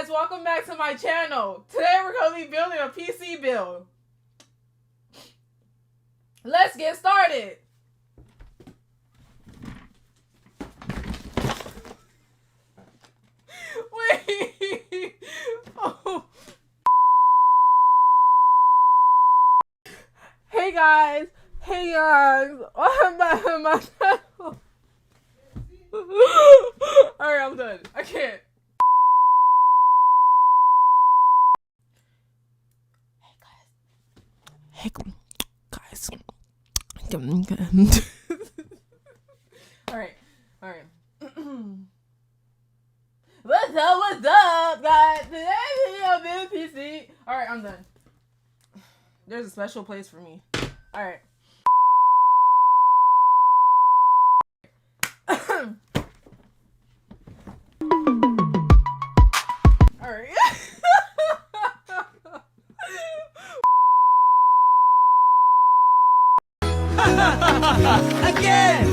guys, welcome back to my channel. Today we're going to be building a PC build. Let's get started. Wait. Oh. Hey guys, welcome back to my channel. Alright, I'm done. I can't. Hey guys. Alright. What's up, guys? Today I'm in PC. Alright, I'm done. There's a special place for me. Alright. Alright. Again!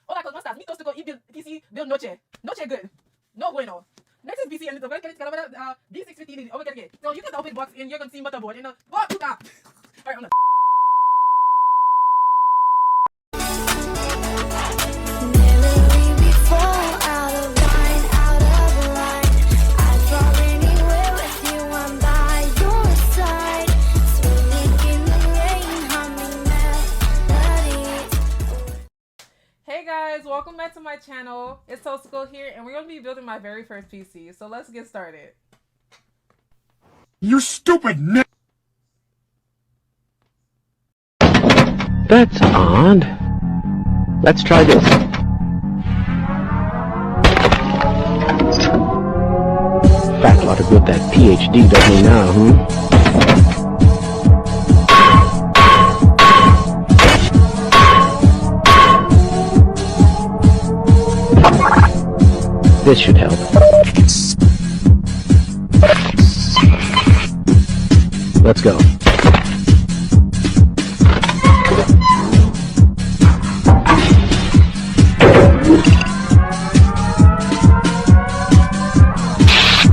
Hola, ¿cómo estás? Mi tosto y PC build noche. Noche good. No bueno. Next is PC and it's a very D650 over here. So you can open box and you're gonna see motherboard and what to that. Alright, I'm done. Hey guys, welcome back to my channel. It's ᴛᴏ쏘괱ᴛ here, and we're going to be building my very first PC. So let's get started. You stupid n***! That's odd. Let's try this. Fat lot of good that PhD does me now, This should help. Let's go.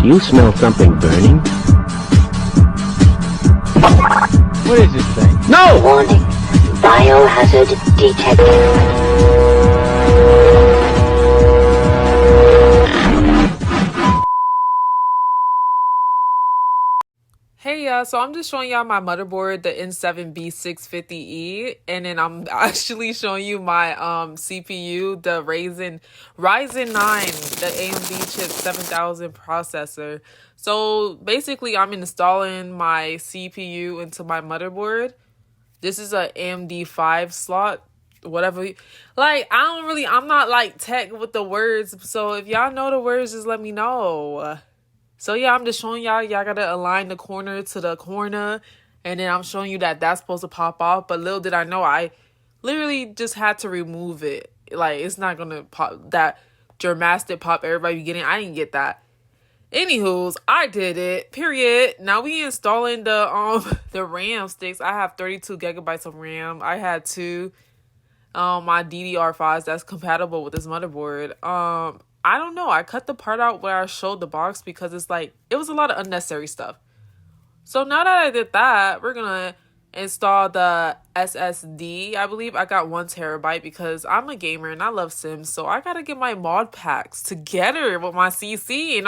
Do you smell something burning? What is this thing? No! Warning. Biohazard detected. Hey y'all, so I'm just showing y'all my motherboard, the N7B650E, and then I'm actually showing you my CPU, the Ryzen 9, the AMD chip 7000 processor. So basically I'm installing my CPU into my motherboard. This is a AMD 5 slot, whatever. Like, I'm not like tech with the words, so if y'all know the words, just let me know. So yeah, I'm just showing y'all gotta align the corner to the corner, and then I'm showing you that that's supposed to pop off, but little did I know, I literally just had to remove it. Like, it's not gonna pop, that dramatic pop everybody be getting. I didn't get that. Anywho's, I did it, period. Now we installing the RAM sticks. I have 32 gigabytes of RAM. I had two my DDR5s that's compatible with this motherboard. I don't know. I cut the part out where I showed the box because it's like, it was a lot of unnecessary stuff. So now that I did that, we're going to install the SSD. I believe I got 1 terabyte because I'm a gamer and I love Sims. So I got to get my mod packs together with my CC. And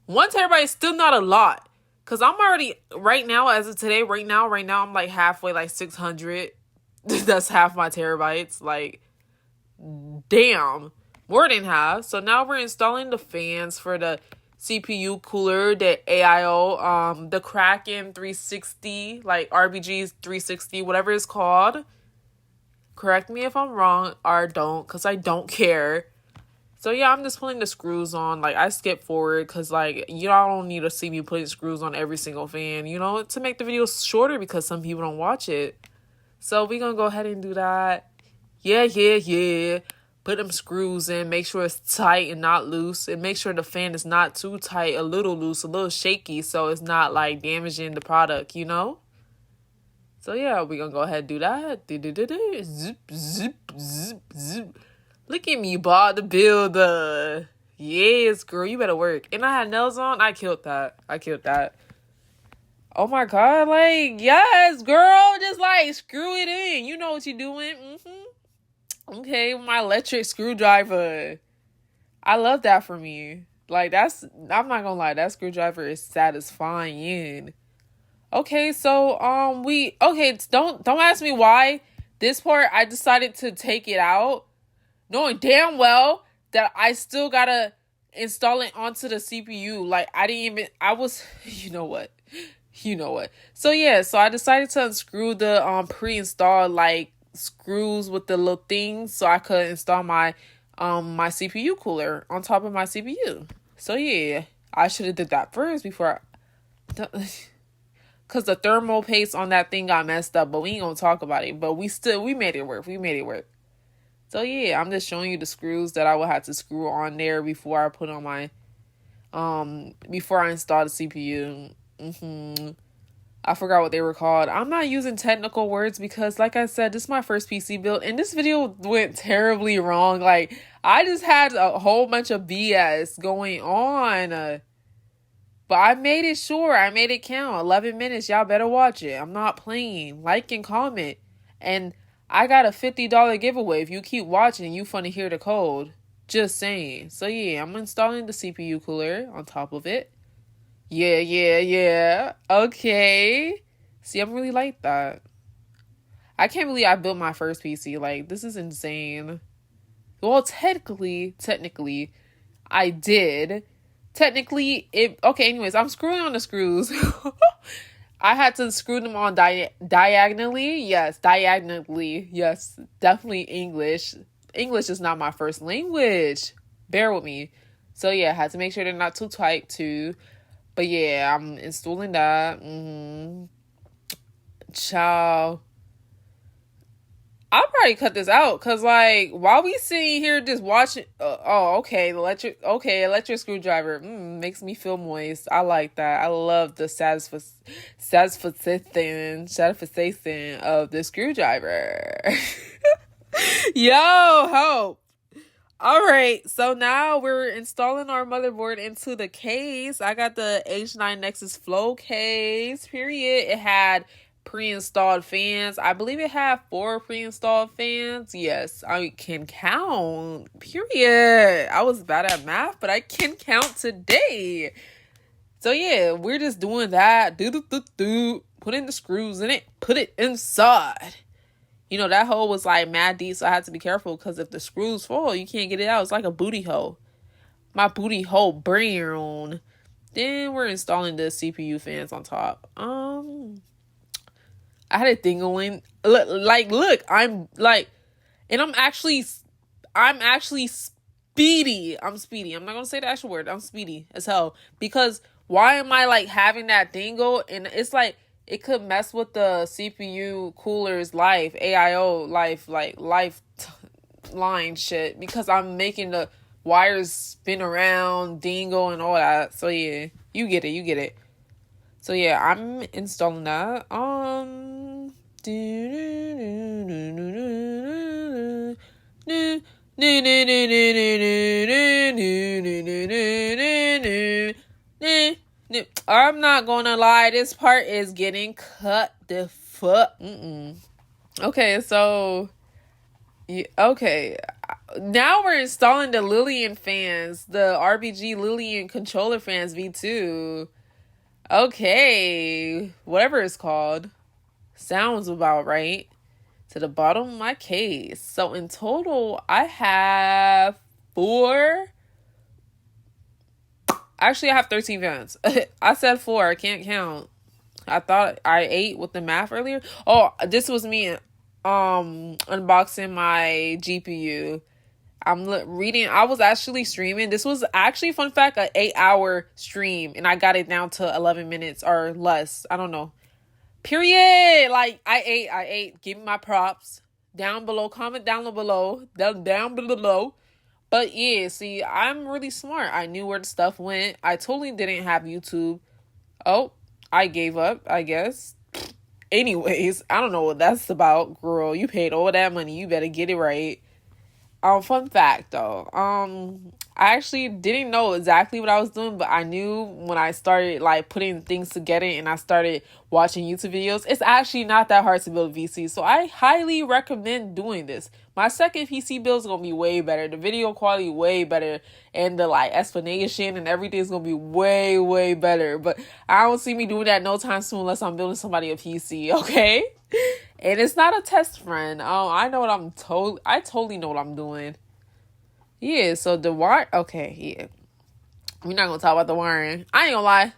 1 terabyte is still not a lot. Because I'm already, right now, as of today, right now, I'm like halfway, like 600. That's half my terabytes. Like, damn. More than half. So now we're installing the fans for the CPU cooler, the AIO, the Kraken 360, like RBG's 360, whatever it's called. Correct me if I'm wrong or don't, because I don't care. So yeah, I'm just putting the screws on. Like, I skip forward because, like, y'all don't need to see me putting screws on every single fan, you know, to make the video shorter because some people don't watch it. So we gonna go ahead and do that. Yeah. Put them screws in. Make sure it's tight and not loose. And make sure the fan is not too tight, a little loose, a little shaky, so it's not, like, damaging the product, you know? So yeah, we gonna go ahead and do that. Zip. Look at me, Bob the Builder. Yes, girl, you better work. And I had nails on. I killed that. Oh my God, like, yes, girl. Just, like, screw it in. You know what you're doing. Okay, my electric screwdriver. I love that for me. Like, I'm not gonna lie, that screwdriver is satisfying. Okay, so, don't ask me why this part I decided to take it out, knowing damn well that I still gotta install it onto the CPU. Like, you know what? So yeah, so I decided to unscrew the pre-installed, like, screws with the little things so I could install my my CPU cooler on top of my CPU. So yeah, I should have did that first before because the thermal paste on that thing got messed up, but we ain't gonna talk about it. But we made it work. So yeah, I'm just showing you the screws that I would have to screw on there before I put on my before I install the CPU. I forgot what they were called. I'm not using technical words because, like I said, this is my first PC build, and this video went terribly wrong. Like, I just had a whole bunch of BS going on. But I made it sure. I made it count. 11 minutes. Y'all better watch it. I'm not playing. Like and comment. And I got a $50 giveaway. If you keep watching, you finna hear the code. Just saying. So yeah, I'm installing the CPU cooler on top of it. Yeah. Okay. See, I'm really like that. I can't believe I built my first PC. Like, this is insane. Well, technically, I did. Anyways, I'm screwing on the screws. I had to screw them on diagonally. Yes, diagonally. Yes, definitely English. English is not my first language. Bear with me. So yeah, I had to make sure they're not too tight too. But yeah, I'm installing that. Ciao. I'll probably cut this out because, like, while we sitting here just watching, electric screwdriver makes me feel moist. I like that. I love the satisfaction of the screwdriver. Yo, help. All right, so now we're installing our motherboard into the case. I got the H9 Nexus Flow case, period. It had pre-installed fans. I believe it had 4 pre-installed fans. Yes, I can count, period. I was bad at math, but I can count today. So yeah, we're just doing that. Put in the screws in it. Put it inside. You know, that hole was like mad deep, so I had to be careful because if the screws fall, you can't get it out. It's like a booty hole. My booty hole brown. Then we're installing the CPU fans on top. I had a thing going. Look, I'm actually speedy. I'm speedy. I'm not gonna say the actual word. I'm speedy as hell. Because why am I like having that thing go? And it's like it could mess with the CPU cooler's AIO line shit. Because I'm making the wires spin around, dingo and all that. So yeah, you get it. So yeah, I'm installing that. I'm not gonna lie, this part is getting cut the fuck. Okay, so okay. Now we're installing the ᴛᴏᴛ fans, the RBG ᴛᴏᴛ controller fans V2. Okay, whatever it's called. Sounds about right. To the bottom of my case. So in total, I have 4. Actually, I have 13 fans. I said 4. I can't count. I thought I 8 with the math earlier. Oh, this was me unboxing my GPU. I'm reading. I was actually streaming. This was actually, fun fact, an 8-hour stream, and I got it down to 11 minutes or less. I don't know. Period. Like, I ate. Give me my props. Down below. Comment down below. Down below. But yeah, see, I'm really smart. I knew where the stuff went. I totally didn't have YouTube. Oh, I gave up, I guess. Anyways, I don't know what that's about, girl. You paid all that money. You better get it right. Fun fact though. I actually didn't know exactly what I was doing, but I knew when I started like putting things together and I started watching YouTube videos, it's actually not that hard to build a PC. So I highly recommend doing this. My second PC build is gonna be way better. The video quality way better, and the like explanation and everything is gonna be way better. But I don't see me doing that no time soon unless I'm building somebody a PC, okay? And it's not a test friend. I know what I totally know what I'm doing. Yeah, so the wire. Okay, yeah. We're not gonna talk about the wiring. I ain't gonna lie.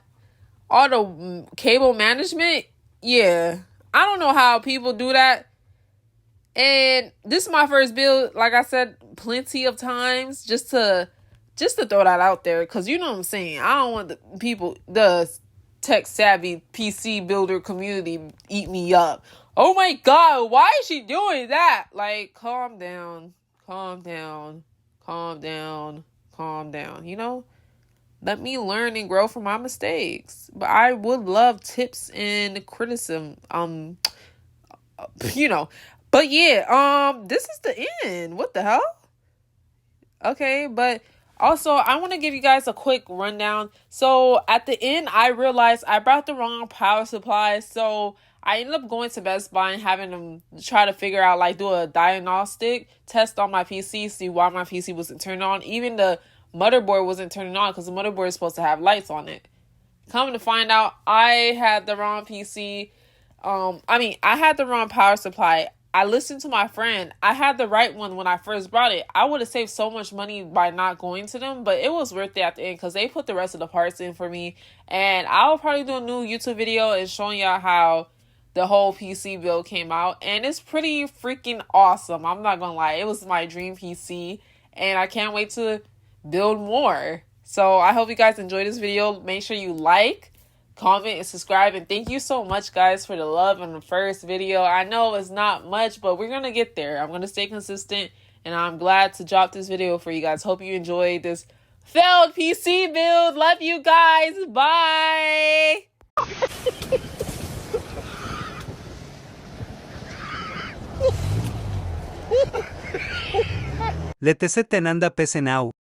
All the cable management, yeah. I don't know how people do that. And this is my first build, like I said, plenty of times, just to throw that out there, because you know what I'm saying. I don't want the tech savvy PC builder community eat me up. Oh my god, why is she doing that? Like, calm down, you know? Let me learn and grow from my mistakes. But I would love tips and criticism, you know. But yeah, this is the end. What the hell? Okay, but also, I want to give you guys a quick rundown. So, at the end, I realized I brought the wrong power supply. So, I ended up going to Best Buy and having them try to figure out, like, do a diagnostic test on my PC, see why my PC wasn't turned on. Even the motherboard wasn't turning on because the motherboard is supposed to have lights on it. Coming to find out, I had the wrong PC. I had the wrong power supply. I listened to my friend. I had the right one when I first brought it. I would have saved so much money by not going to them, but it was worth it at the end because they put the rest of the parts in for me. And I'll probably do a new YouTube video and showing y'all how the whole PC build came out. And it's pretty freaking awesome. I'm not gonna lie. It was my dream PC. And I can't wait to build more. So I hope you guys enjoyed this video. Make sure you like, comment, and subscribe. And thank you so much, guys, for the love in the first video. I know it's not much, but we're going to get there. I'm going to stay consistent. And I'm glad to drop this video for you guys. Hope you enjoyed this failed PC build. Love you guys. Bye. ᴛᴏᴱᴛ